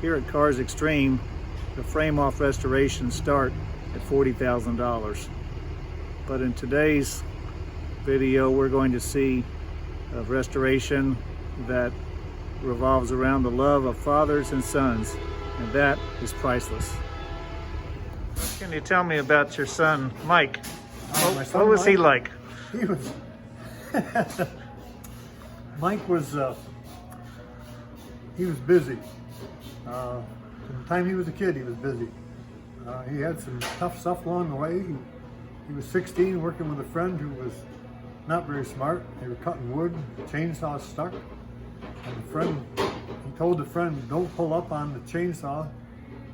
Here at KARS Xtreme, the frame-off restorations start at $40,000. But in today's video, we're going to see a restoration that revolves around the love of fathers and sons, and that is priceless. Can you tell me about your son, Mike? What was he like? He was Mike was busy. From the time he was a kid, he was busy. He had some tough stuff along the way. He was 16, working with a friend who was not very smart. They were cutting wood, the chainsaw stuck, and he told the friend, "Don't pull up on the chainsaw,"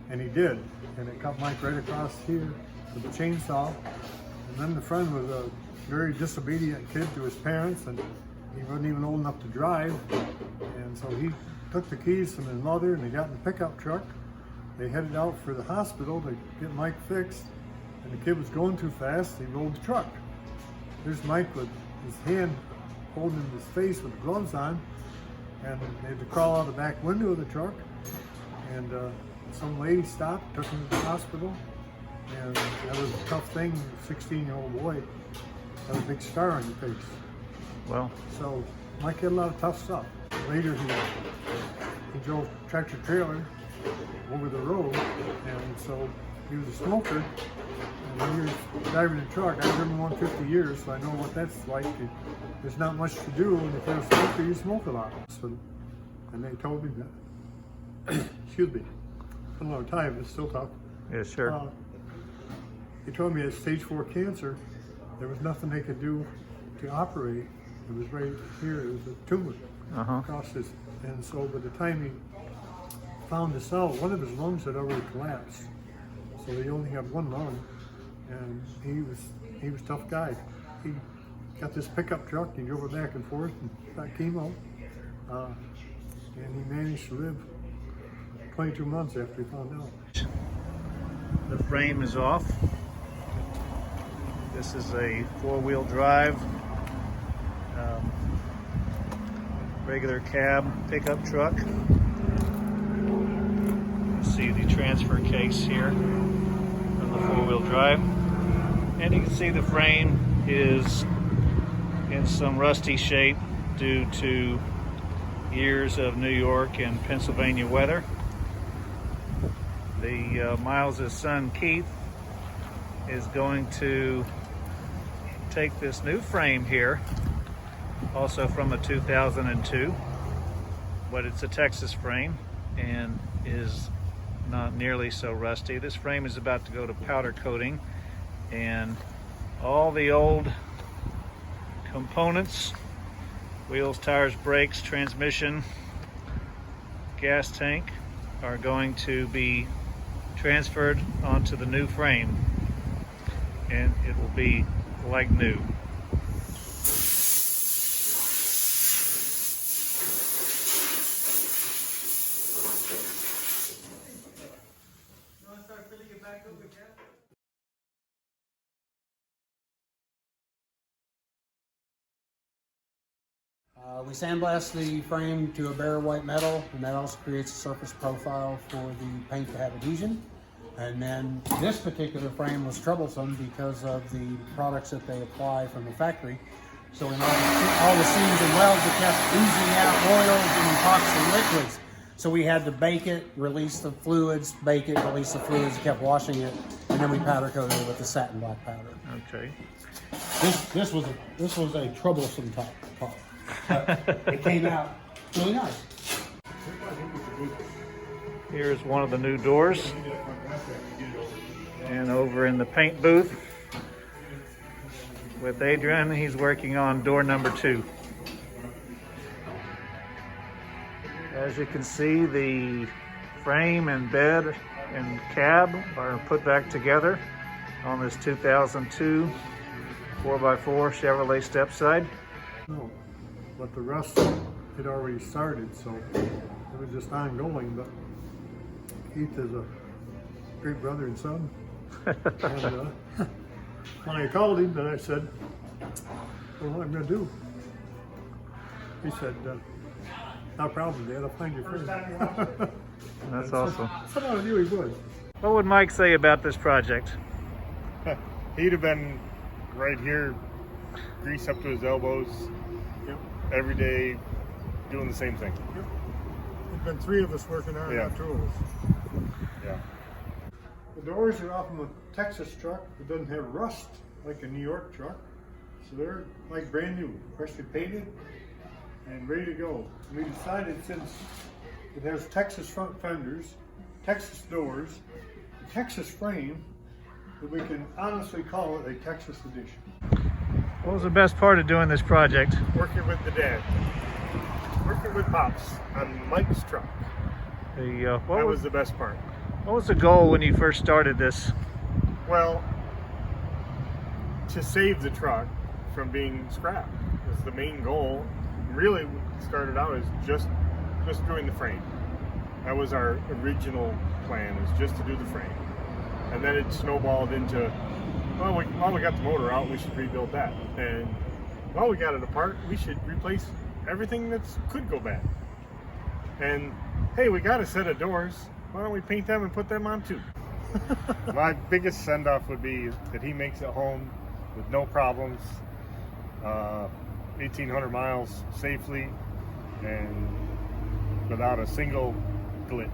and he did, and it cut Mike right across here with the chainsaw. And then the friend was a very disobedient kid to his parents, and he wasn't even old enough to drive, and so he took the keys from his mother and they got in the pickup truck. They headed out for the hospital to get Mike fixed, and the kid was going too fast. He rolled the truck. There's Mike with his hand holding his face with gloves on, and they had to crawl out the back window of the truck, and some lady stopped, took him to the hospital, and that was a tough thing. 16-year-old boy had a big scar on your face. Well, so Mike had a lot of tough stuff. Later he drove tractor trailer over the road, and so he was a smoker. And when he was driving the truck, I've driven one 50 years, so I know what that's like. There's not much to do, and if you're a smoker, you smoke a lot. So, and they told me that, excuse me, a lot of time, it's still tough. yeah, sure. They told me I had stage 4 cancer. There was nothing they could do to operate. It was right here, it was a tumor across his, and so by the time he found this out, one of his lungs had already collapsed. So he only had one lung, and he was a tough guy. He got this pickup truck, he drove it back and forth and got chemo, and he managed to live 22 months after he found out. The frame is off. This is a 4-wheel drive, regular cab pickup truck. You see the transfer case here of the 4-wheel drive. And you can see the frame is in some rusty shape due to years of New York and Pennsylvania weather. Miles' son Keith is going to take this new frame here, also from a 2002, but it's a Texas frame and is not nearly so rusty. This frame is about to go to powder coating, and all the old components, wheels, tires, brakes, transmission, gas tank, are going to be transferred onto the new frame, and it will be like new. We sandblast the frame to a bare white metal, and that also creates a surface profile for the paint to have adhesion. And then this particular frame was troublesome because of the products that they apply from the factory. So in all the seams and welds, it kept oozing out oils and epoxy liquids. So we had to bake it, release the fluids, bake it, release the fluids, kept washing it, and then we powder coated it with the satin black powder. Okay. This was a troublesome top. It came out really nice. Here's one of the new doors. And over in the paint booth with Adrian, he's working on door number 2. As you can see, the frame and bed and cab are put back together on this 2002 4x4 Chevrolet stepside. No, but the rest had already started, so it was just ongoing. But Keith is a great brother and son. And when I called him, then I said, "Well, what am I going to do?" He said, "No problem, Dad. I'll find your friend." That's awesome. Somehow I knew he would. What would Mike say about this project? He'd have been right here, grease up to his elbows, every day, doing the same thing. Yep. There's been 3 of us working on our tools. Yeah. The doors are off of a Texas truck. It doesn't have rust like a New York truck. So they're like brand new, freshly painted and ready to go. We decided, since it has Texas front fenders, Texas doors, a Texas frame, that we can honestly call it a Texas edition. What was the best part of doing this project? Working with the dad. Working with Pops on Mike's truck. What That was was the best part. what was the goal when you first started this? Well, to save the truck from being scrapped was the main goal. Really, what started out as just doing the frame. That was our original plan, was just to do the frame. And then it snowballed into, well, we got the motor out, we should rebuild that. And well, we got it apart, we should replace everything that could go bad. And hey, we got a set of doors, why don't we paint them and put them on too? My biggest send-off would be that he makes it home with no problems, 1,800 miles safely and without a single glitch.